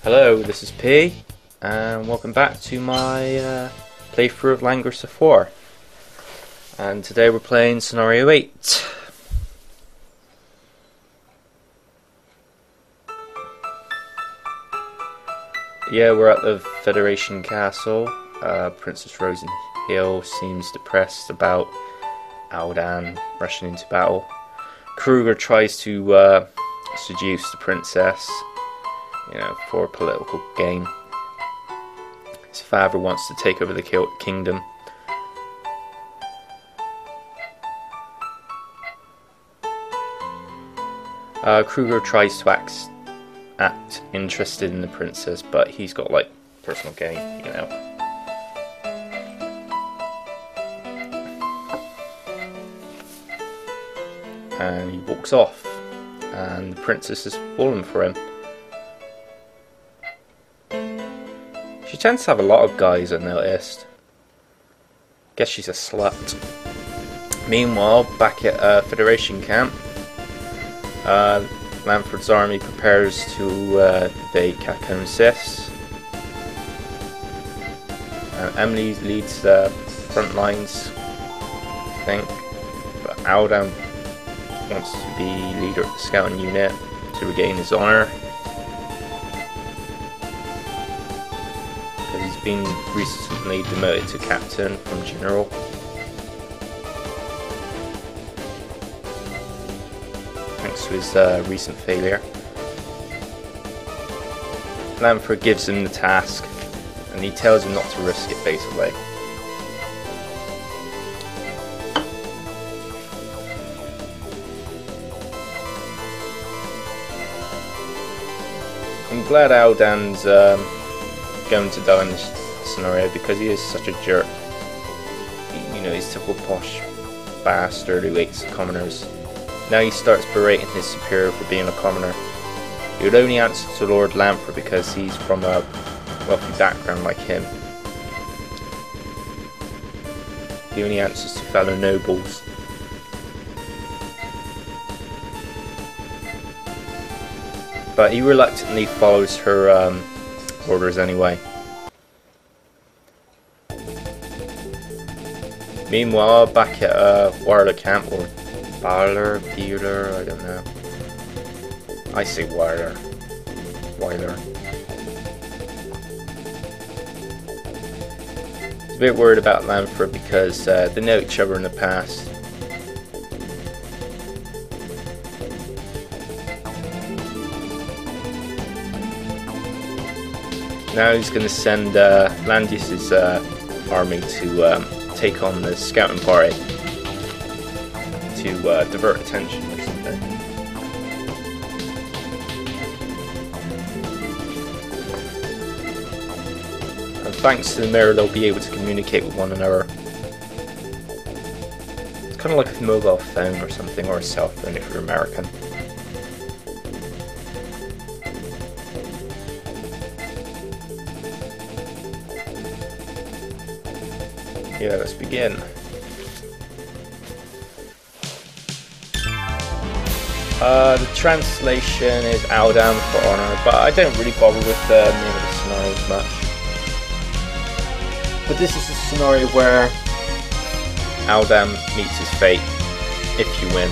Hello, this is P, and welcome back to my playthrough of Langrisser 4. And today we're playing Scenario 8. Yeah, we're at the Federation Castle. Princess Rosenhill seems depressed about Aldan rushing into battle. Kruger tries to seduce the princess, for political gain. His father wants to take over the kingdom. Kruger tries to act interested in the princess, but he's got personal gain, And he walks off, and the princess has fallen for him. She tends to have a lot of guys, I noticed. Guess she's a slut. Meanwhile, back at Federation camp, Lanford's army prepares to invade Caconsis. Emily leads the front lines, I think, but Aldan wants to be leader of the scouting unit to regain his honour. He's been recently demoted to captain from general. Thanks to his recent failure. Lanford gives him the task, and he tells him not to risk it, basically. I'm glad Aldan's going to die in this scenario because he is such a jerk. He's typical posh bastard who hates commoners. Now he starts berating his superior for being a commoner. He would only answer to Lord Lanford because he's from a wealthy background like him. He only answers to fellow nobles. But he reluctantly follows her orders anyway. Meanwhile, back at Wiler camp, or Wiler, I don't know. I say Wiler. He's a bit worried about Lanford because they know each other in the past. Now he's going to send Landius' army to take on the scouting party to divert attention or something. And thanks to the mirror, they'll be able to communicate with one another. It's kind of like a mobile phone or something, or a cell phone if you're American. Yeah, let's begin. The translation is Aldan for honour, but I don't really bother with the name of the scenario as much. But this is a scenario where Aldan meets his fate if you win.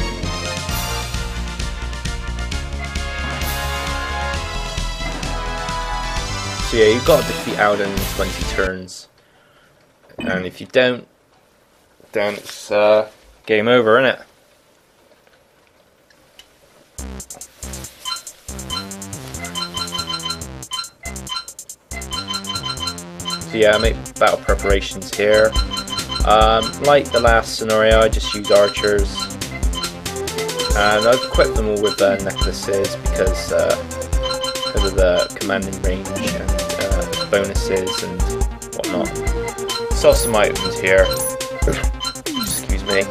So yeah, you've got to defeat Aldan in 20 turns. And if you don't, then it's game over, innit? So yeah, I make battle preparations here. Like the last scenario, I just use archers. And I've equipped them all with necklaces because of the commanding range and bonuses and whatnot. Saw some items here. Excuse me.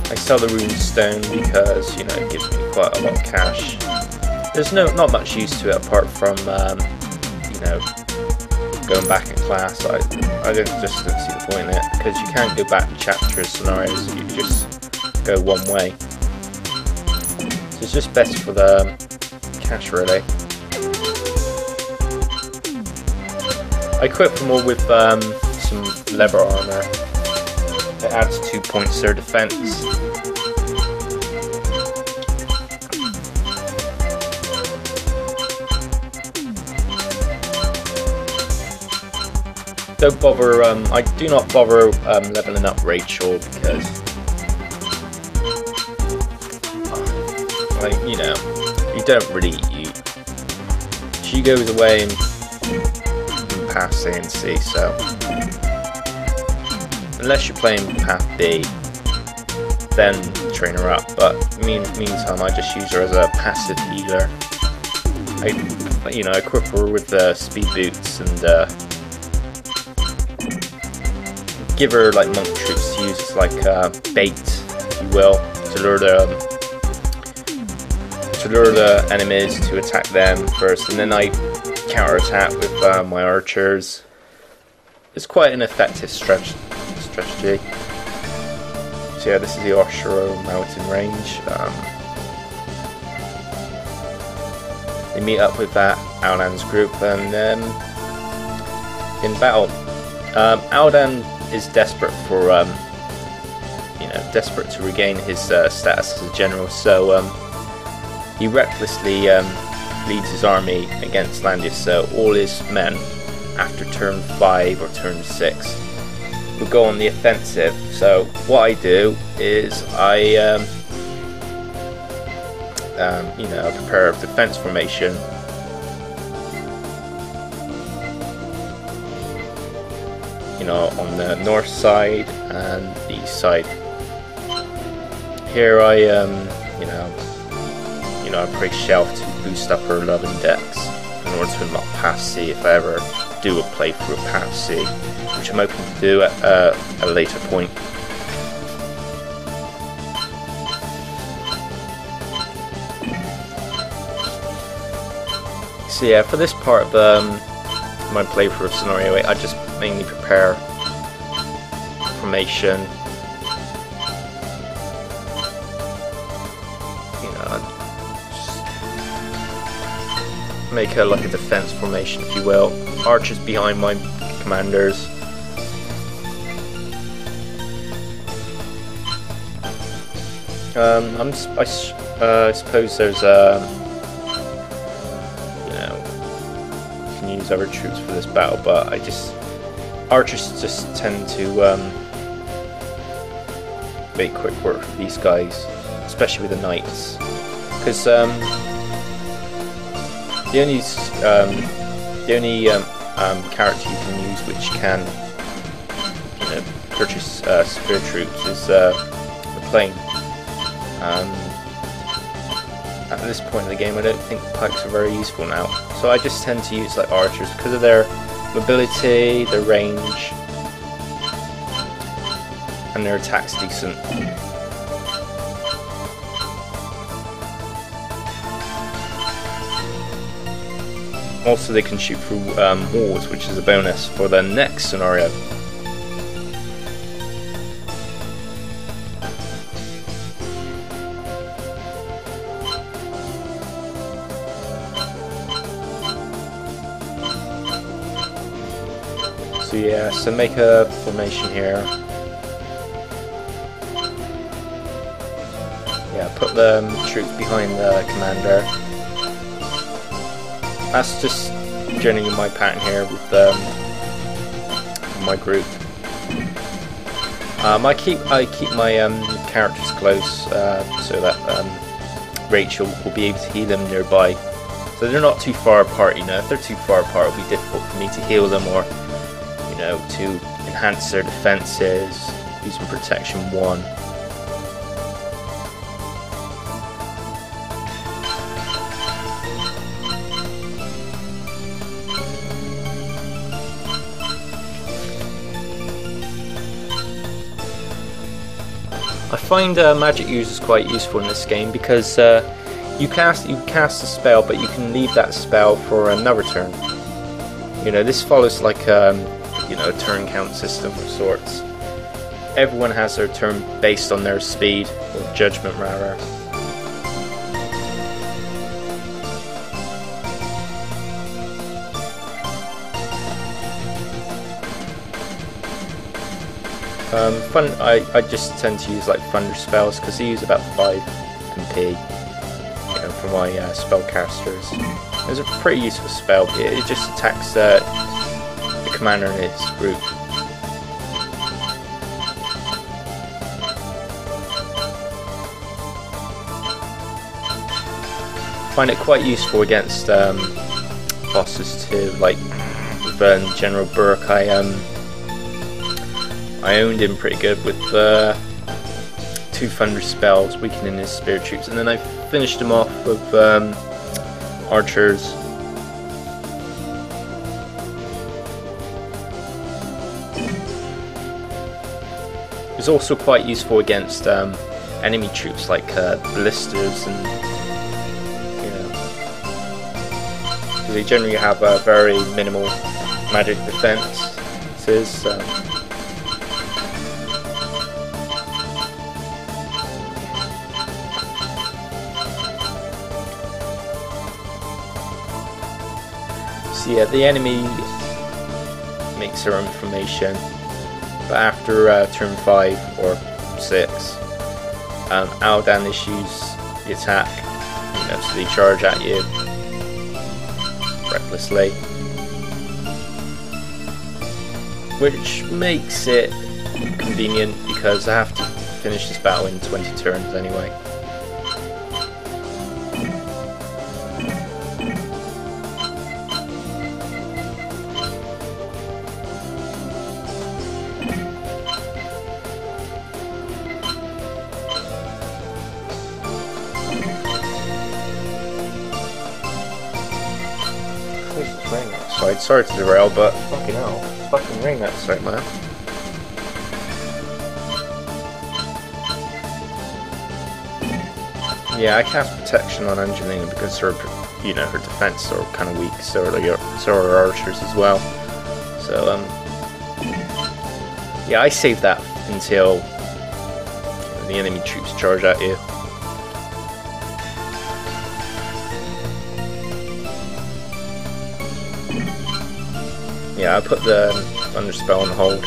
I sell the rune stone because, it gives me quite a lot of cash. there's not much use to it apart from you know, going back in class. I just don't see the point in it, because you can't go back chapters, scenarios, you just go one way. So it's just best for the cash, really. I equipped them all with some leather armor. It adds 2 points to their defense. Don't bother, I do not bother leveling up Rachel, because, like, you know, you don't really, she goes away and past A and C, so unless you're playing path B, then train her up, but meantime I just use her as a passive healer. I equip her with speed boots and give her like monk troops to use as like bait, if you will, to lure the enemies to attack them first, and then I counter attack with my archers. It's quite an effective strategy. So yeah, this is the Oshiro mountain range. They meet up with that Aldan's group and in battle. Aldan is desperate for desperate to regain his status as a general, so he recklessly leads his army against Landius, so all his men after turn 5 or turn 6 will go on the offensive. So what I do is I prepare a defense formation, on the north side and the east side. Here I I place Shelf to boost up her love index in order to unlock Path C if I ever do a playthrough of Path C, which I'm open to do at a later point. So yeah, for this part of my playthrough of Scenario 8, I just mainly prepare formation. Make like a defense formation, if you will. Archers behind my commanders. I suppose there's you can use other troops for this battle, but archers just tend to make quick work for these guys, especially with the knights, because the only character you can use which can purchase spear troops is the plane. At this point in the game, I don't think pikes are very useful now, so I just tend to use like archers because of their mobility, their range, and their attack's decent. Also, they can shoot through walls, which is a bonus for the next scenario. So yeah, so make a formation here. Yeah, put the troops behind the commander. That's just generally my pattern here with my group. I keep my characters close so that Rachel will be able to heal them nearby. So they're not too far apart. If they're too far apart, it'll be difficult for me to heal them or to enhance their defenses using protection 1. I find magic users quite useful in this game because you cast a spell, but you can leave that spell for another turn. You know, this follows like you know, a turn count system of sorts. Everyone has their turn based on their speed, or judgment rather. I just tend to use like thunder spells because they use about 5 MP, you know, for my spellcasters. It's a pretty useful spell. It just attacks the commander and his group. Find it quite useful against bosses too, like with General Burke. I owned him pretty good with 2 thunder spells, weakening his spirit troops, and then I finished him off with archers. It's also quite useful against enemy troops like blisters, and you know, because they generally have a very minimal magic defenses. So yeah, the enemy makes their own formation, but after turn 5 or 6, Aldan issues the attack, you know, so they charge at you recklessly, which makes it convenient because I have to finish this battle in 20 turns anyway. It's raining outside. Sorry to derail, but fucking hell, it's fucking raining outside, man. Yeah, I cast protection on Angelina because her, you know, her defense are kind of weak. So are archers as well. So yeah, I saved that until the enemy troops charge at you. Yeah, I put the thunder spell on hold.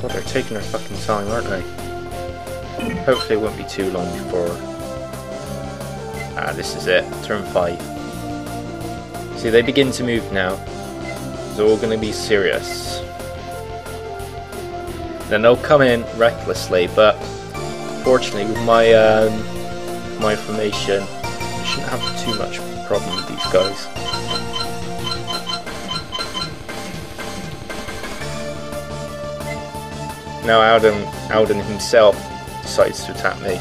God, they're taking their fucking time, aren't they? Hopefully it won't be too long before... this is it. Turn 5. See, they begin to move now. It's all going to be serious. Then they'll come in recklessly, but fortunately with my my formation, I shouldn't have too much problem with these guys. Now Aldan himself decides to attack me.